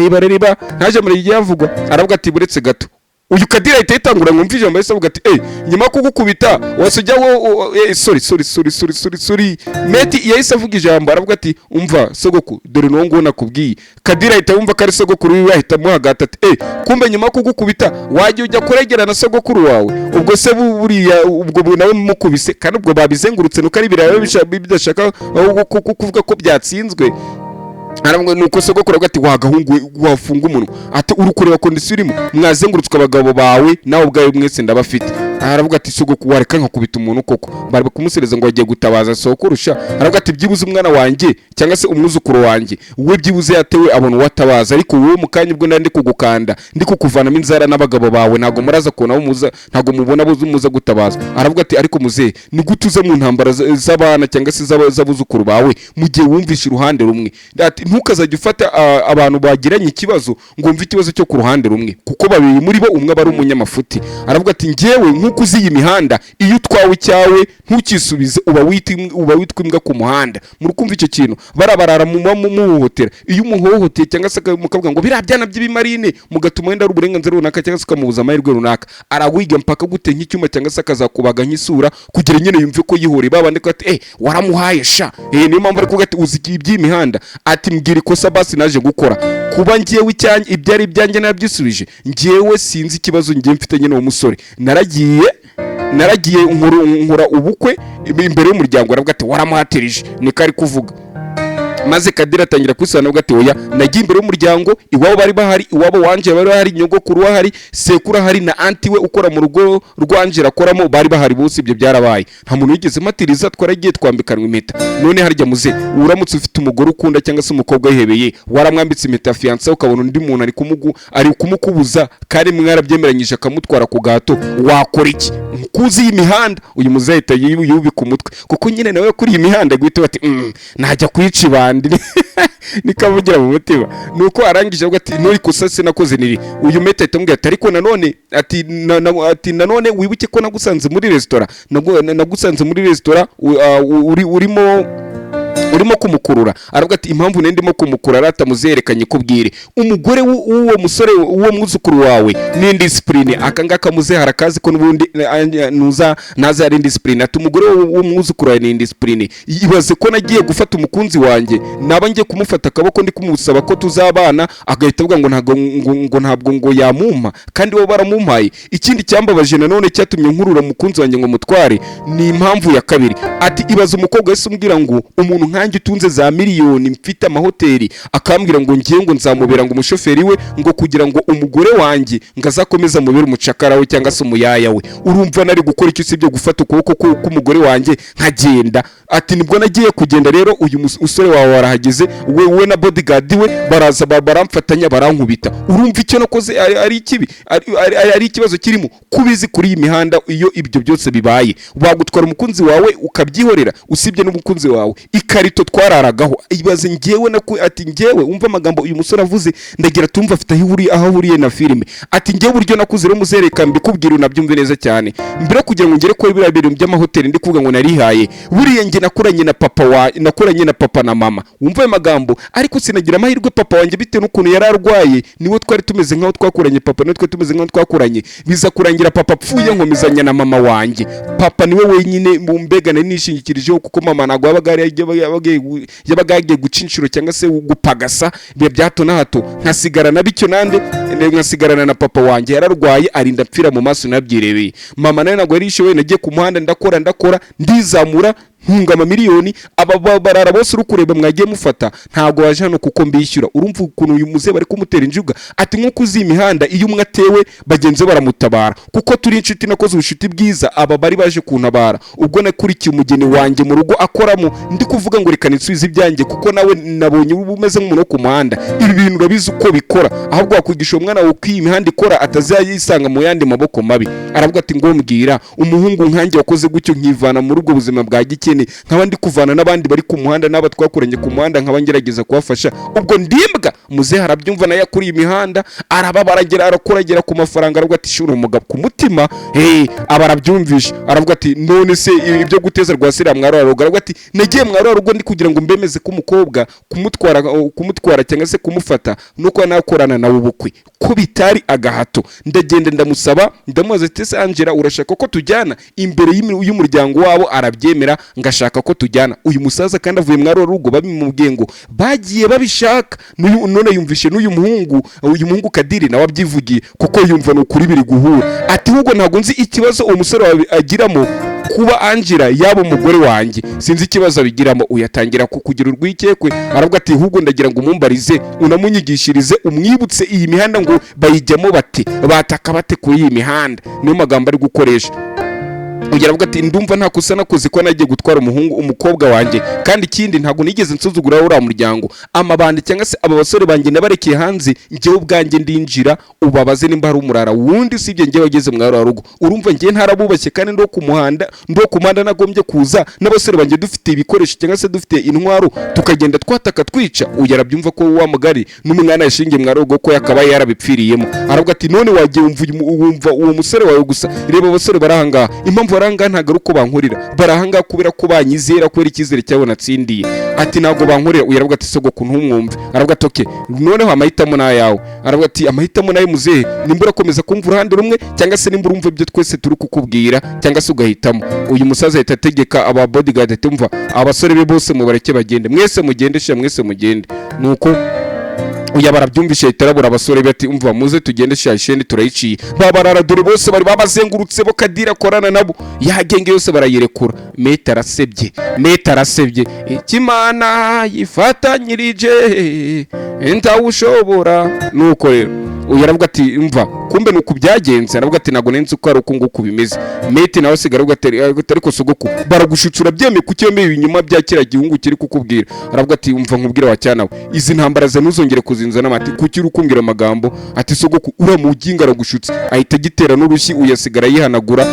ntaje muri yavugwa aravuga ati buretse gato uyu Kadira itangura ngumvije mbese avuga ati nyuma kugukubita wasujya sorry Meti yahise avuga ijambo aravuga ati umva sogoku dore no ngo nakubwiye Kadira itawumva kari sogokuru wiwe ahita muhagata ati kumbe nyuma kugukubita waje ujya kuregera na sogokuru wawe ubwo se buriya ubwo nawe mukubise kandi ubwo babizengurutse nuko ari birabe bidashaka kuvuga ko byatsinzwe aramwe nuko sogokuru ati wagahungu wafunga umuntu ati urukureba kondisiyo urimo mwazengurutswe abagabo bawe nawe ubwawe mwese ndabafite aravuga ati sogoko wareka nkakubita umuntu koko, bari kumusereza ngo agiye gutabaza sokurusha. Aravuga ati byibuze umwana wanjye cyangwa se umwuzukuru wanjye we byibuze yatewe abona uwatabaza, ariko wowe mu kanya ubwo ndi kugukanda ndi kukuvanamo inzara n'abagabo bawe ntago muraza kubona muza, ntago mubona muza gutabaza. Aravuga ati ariko muze ni gutuza mu ntambara z'abana cyangwa se z'abuzukuru bawe mu gihe wumvisha uruhande rumwe, ati ntukazajya ufata abantu bagiranye ikibazo ngo wumve ikibazo cyo ku ruhande rumwe, kuko babiri muri bo umwe aba ari umunyamafuti. Aravuga ati ngewe nk'uko uzi iyi mihanda iyo utwawe icyawe ntukisubize uba witwa imbwa ku muhanda. muri kumva icyo kintu barabarara muhohotera, iyo umuhohoteye cyangwa se mukavuga ngo biriya byana by'ibimarine mugatuma wenda ari uburenganzira runaka cyangwa se ukamubuza amahirwe runaka, arawiga mpaka gute nk'icyuma cyangwa se akazakubaga nk'isura kugira nyine yumve ko yihoreye babandi ko ati waramuhaye sha. Niyo mpamvu ari kuvuga ati uzi iby'imihanda, ati mbwira ikosa basi naje gukora, kuba ngewe icyanjye ibyari ibyanjye nabyisubije, ngewe sinzi ikibazo ngiye mfite nyine uwo musore, naragiye nkora ubukwe imbere y'umuryango. Aravuga ati waramuhatirije, niko ari kuvuga. maze Kadira atangira kwisobanura ati oya nagiye imbere y'umuryango, iwabo bari bahari, iwabo wanje bari bahari, nyogokuru bahari, sekuru hari na anti we ukora mu rugo rwanje rakoramo bari bahari, bose ibyo byarabaye nta muntu yigeze matiriza, twaragiye twambikanwa impeta. None harya muze uramutse ufite umugore ukunda cyangwa se umukobwa yihebeye waramwambitse impeta fiance ukabona undi muntu ari kumukubuza kandi mwarabyemeranyije akamutwara ku gato, wakora iki? Kuzi iyi mihanda uyu muzahita yubika umutwe, kuko nyine nawe kuri iyi mihanda guhita bati najya kwica ibandi nikavugira mu mutima. Nuko arangije avuga ati nuri kosa se nakoze niri. Uyu meta itamubwira ati ariko nanone ati nanone wibuke ko nagusanze muri restaurant, nagusanze muri restaurant urimo kumukurura. Aravuga ati impamvu ndimo kumukurura ratamuzerekanye kubwire umugore w'uwo musore uwo mwuzukuru wawe ni indiscipline, akangaka muze harakazi ko nubundi naza ari indiscipline. Ati umugore w'uwo mwuzukuru wawe ni indiscipline, ibaze ko nagiye gufata umukunzi wanjye naba ngiye kumufata akaboko ndi kumusaba ko tuzabana, agahita avuga ngo ntabwo yamumpa kandi bo baramumpaye. Ikindi cyambabaje nanone cyatumye nkurura umukunzi wanjye ngo mutware ni impamvu ya kabiri. Ati ibaze umukobwa wese umbwira ngo umuntu nkanjye utunze za miliyoni mfite amahoteli akambwira ngo ngiye ngo nzamubera ngo umushoferi we ngo kugira ngo umugore wanjye ngazakomeza mubera umucakara we cyangwa se umuyaya we, urumva nari gukora icyo usibye gufata ukuboko k'umugore wanjye nkagenda. Ati nibwo nagiye kugenda rero uyu musore wawe warahageze we na bodyguard we baraza baramfatanya barankubita. Urumva icyo nakoze ari ikibi, ari ikibazo kirimo kubizi kuri iyi mihanda. Iyo ibyo byose bibaye bagutwara umukunzi wawe ukabyihorera, usibye n'umukunzi wawe ikarito twararagaho. Ibaze ngewe ati ngewe umva amagambo uyu musore avuze ndagira tumva afite aho ahuriye na filime. Ati ngewe buryo nakuze rero muzereka mbikubwira unabyumve neza cyane, mbere kugira ngo ngere ko biriya bintu by'amahoteli ndi kuvuga ngo narihaye buriya nge nakuranye na papa na mama. Wumva ayo magambo, ariko sinagira amahirwe papa wanjye bitewe n'ukuntu yari arwaye niwe twari tumeze nkaho twakuranye, papa niwe twari tumeze nkaho twakuranye, biza kurangira papa apfuye nkomezanya na mama wanjye. Papa niwe wenyine mbegana nishingikirijeho kuko mama ntabwo yabaga yagiye guca inshuro cyangwa se gupagasa biya byato na hato, nkasigara na bityo nande nkasigarana na papa wanjye yararwaye arinda pfira mu maso nabyirebeye. Mama nawe ntabwo yarishoboye, nagiye ku muhanda ndakora ndizamura nkungama miliyoni, aba barara bose urukureba mwagiye mufata ntago waje hano kuko mbishyura. Urumva ukuntu uyu muze bari kumutera injuga. Ati nkuko uzi imihanda iyo umwe atewe bagenzi baramutabara, kuko turi inshuti nakoze ubushuti bwiza aba bari baje kuntabara. Ubwo nakurikiye umugeni wanjye mu rugo akoramo ndi kuvuga ngo reka nitsubize ibyanjye kuko nawe nabonye umeze nk'umuntu wo ku muhanda. Ibi bintu urabizi uko bikora, ahubwo wakwigisha umwana wawe ko iyi mihanda ikora atazayisanga mu yandi maboko mabi. Aravuga ati ngo mbwira umuhungu nkanjye wakoze gutyo nkivana muri ubwo buzima bwa gikene nkaba ndi kuvana n'abandi bari ku muhanda n'aba twakuranye ku muhanda nkaba ngerageza kubafasha. Ubwo ndimbwa muze harabyumva nayo kuri imihanda arababaragera arakoragera ku mafaranga. Aravuga ati shura umugabo ku mutima abarabyumvisha. Aravuga ati none se ibyo guteza rwasira mwarora rugo. Aravuga ati nagiye mwarora rugo ndi kugira ngo mbemeze ko umukobwa kumutwara cyangwa se kumufata nuko nakorana nawe ubukwe ko bitari agahato. Ndagenda ndamusaba ndamubaza ati se Angela urashaka ko tujyana imbere y'umuryango wabo? Arabyemera ngashaka ko tujyana. Uyu musaza kandi avuye mwarora rugo babimubwiye ngo bagiye babishaka. None yumvishe n'uyu muhungu Kadiri nawe abyivugiye kuko yumva no kuri biri guhura. Ati ahubwo ntago nzi ikibazo uwo musore wawe agiramo kuba Angela yaba umugore wanjye sinzi ikibazo abigiramo. Uyatangira kukugira urwikekwe, aravuga ati ahubwo ndagira ngo umumbarize unamunyigishirize umwibutse iyi mihanda ngo bayijyamo bate, bataka bate kuri iyi mihanda. Niyo magambo ari gukoresha. Ugira avuga ati ndumva nta kosa nakoze ko nagiye gutwara umukobwa wanjye, kandi ikindi ntago nigeze nsuzugura uriya muryango. Amabandi cyangwa se aba basore banjye nabarekeye hanze, njyewe ubwanjye ndinjira ubabaze nimba hari umurara wundi usibye njyewe wageze mwaro rugo. Urumva njye ntarabubashye kandi ndo ku muhanda nagombye kuza n'abasore banjye dufite ibikoresho cyangwa se dufite intwaro tukagenda twataka twica. Uyu arabyumva ko wa mugari n'umwana yashingiye mwaro rugo ko yakabaye yarabipfiriyemo. Aravuga ati none wagiye wumva uwo musore wawe gusa, reba abasore barahanga impamvu baranga ntago uko bankurira, barahanga kubera ko banyizera kubera ikizere cyabo natsindiye. Ati ntago bankurira. Uyaravuga ati sogoko ntumwumve. Aravuga ati okay noneho amahitamo na yawe. Aravuga ati amahitamo nayo muzehe, nimbura komeza kumva uruhande rumwe cyangwa se nimbura umva ibyo twese turi kukubwira cyangwa se ugahitamo. Uyu musaza ahita ategeka aba bodyguard ati umva abasore be bose mubareke bagende, mwese mugende. Nuko uya barabyumvishe itarabura abasore bati umva muze tugende shashende turayiciye. Babarara dore bose bari babazengurutse bo Kadira korana nabo, yagenge yose barayirekura. Meta arasebye ikimana yifatanyirije ntawushobora. Nuko rero uyu aravuga ati umva kumbe nuko byagenze. Aravuga ati nago nenze uko ari uko nguko bimeze. Meti nawe sigara ariko sogoko baragushucura byeme kucyemeye inyuma bya kira gihungu kiri kukubwira. Aravuga ati umva nkubwira wa cyanawe izi ntambara ze ntuzongere kuzinzana mati kukiri ukumbwira amagambo. Ati sogoko uramuginga aragushutse, ahita gitera n'urushyi uyasigara yihanagura.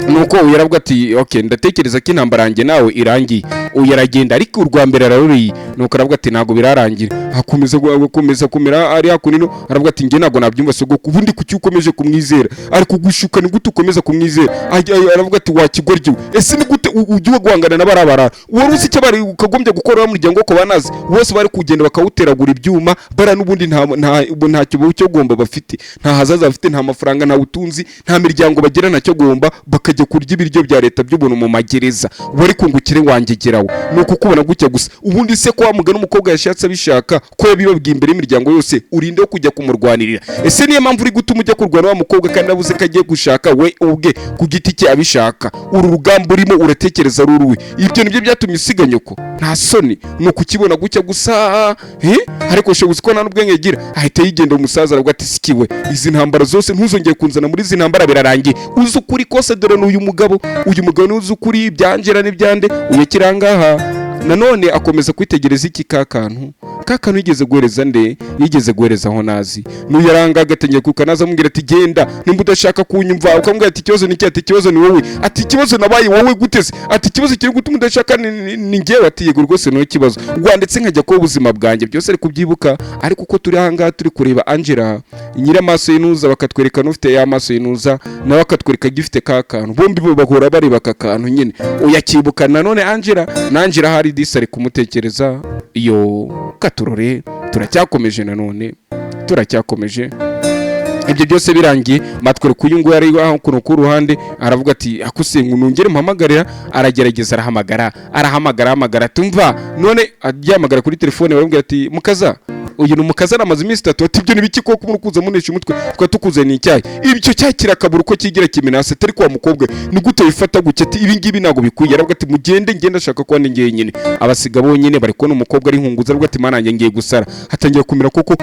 Nuko uyaravuga ati okay ndatekereza ko intambara yanjye nawe irangiye. Uyaragenda ariko urwa mbere araruriye. Nuko aravuga ati ntago birarangira, hakomeza kumera ari hakunino. Aravuga ati nge nago nabyumva sogoko ubundi kuki ukomeje kumwizera, ari kugushuka ni gute ukomeza kumwizera. Aravuga ati wakigoryo ese ni gute ugiye guhangana n'abarabara wari uzi icyo bari ukagombye gukora mu muryango ko banazi bose bari kugenda bakawuteragura ibyuma bara n'ubundi nta cyo gomba bafite, nta hazaza bafite, nta mafaranga, nta utunzi, nta miryango bagira nacyo gomba bakajya kurya ibiryo bya leta by'ubuntu mu magereza. Wari kungukire wanjye geraho nuko kubona gutya gusa. Ubundi se ko wamugana umukobwa yashatse abishaka ko yabibabwiye imbere y'imiryango yose urinde kujya kumurwanirira. Ese niyo mpamvu uri gutuma ujya kurwana wa mukobwa kandi abuze ko agiye gushaka we ubwe ku giti cye abishaka. Uru rugamba urimo uratekereza ruruwe, ibyo nibyo byatumye usiga nyoko. Nta soni nuko ukibona gutya gusa ariko shebuze ko nta n'ubwenge gira. Ahita yigenda umusaza aravuga ati sikiwe izi ntambara zose ntuzongeye kunzana muri izi ntambara birarangiye. Uzi ukuri kose dore n'uyu mugabo uzi ukuri byangera n'ibyande uyekirangaha. Nanone akomeza kwitegereza iki kakantu yigeze guhereza yigeze guhereza aho nazi. Nuyaranga agategeka kukanaza amubwira ati genda nimba udashaka kunyumva. Ukamubwira ati ikibazo ni iki? Ati ikibazo ni wowe. Ati ikibazo nabaye wowe guteze? Ati ikibazo kiri gutuma udashaka ni ngewe. Ati yego rwose no kibazo rwanditse nkajya ko ubuzima bwanjye byose ari kubyibuka. Ariko uko turi ahangaha turi kureba Angela nyira amaso yinuza bakatwereka n'ufite ya maso yinuza nawe akatwereka gifite kakantu, bombi bo bahora bareba akakantu nyine uyakibuka. Nanone Angela hari disari kumutekereza iyo katurore. Turacyakomeje nanone turacyakomeje. Ibyo byose birangiye matwere kuyungu yari aho kuno ku ruhande. Aravuga ati akusengu nungere mpamagarira. Aragerageza arahamagara tumva none aryamagara kuri telefone. Barambwira ati mukaza uyu ni umukazana amaze iminsi 3. Ati ibyo nibiki koko murukuza munesha umutwe twa tukuze ni icyayi ibyo cyakira kabura uko kigira kimenase atari kwa mukobwa ni gute bifata gucya. Ati ibi ngibi nago bikwiye. Aravuga ati mugende ashaka ko ndi ngiye nyine. Abasiga bonyine bari kubona umukobwa ari nkunguza. Aravuga ati mana ngiye gusara. Hatangiye kumira koko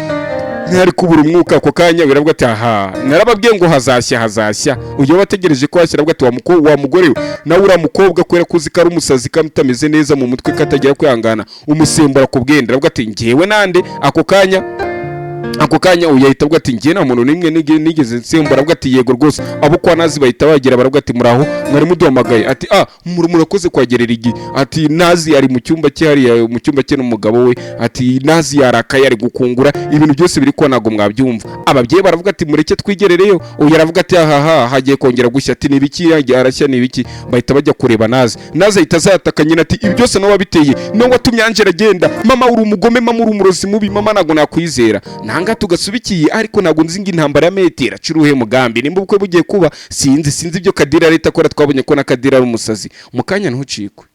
ntari kubura umwuka ako kanya. Biravuga ati aha narababwiye ngo hazashya. Uyo bategereje ko hashyira. Aravuga ati wa mugore nawe ura mukobwa kwera kuzi ko ari umusazi kamutameze neza mu mutwe katagira kwihangana umusembura ku bwende. Aravuga ati ngewe nande ako kanya uyahita avuga ati ngiye nta muntu nimwe nigeze nsembura. Aravuga ati yego rwose abo kwa nazi bahita bagera. Baravuga ati muraho mwari muduhamagaye. Ati murakoze kwagerera igi. Ati nazi ari mu cyumba cye hariya mu cyumba cye n'umugabo we. Ati nazi yarakaye ari gukungura ibintu byose biri ko nago mwabyumva. Ababyeyi baravuga ati mureke twigerereyo. Uyu aravuga ati hagiye kongera gushya. Ati nibiki arashya nibiki. Bahita bajya kureba nazi ahita azataka nyina. Ati ibi byose nawe wabiteye no watumye Angela agenda. Mama uri umugome, mama uri umurozi mubi, mama nago nakwizera. Nanga tugasubikiye ariko nago nzinga intambara ya metera ciruhe mugambi nimba ubukwe bugiye kuba sinzi ibyo Kadira leta akora. Twabonye ko na Kadira ari umusazi. Mukanya ntucikwe.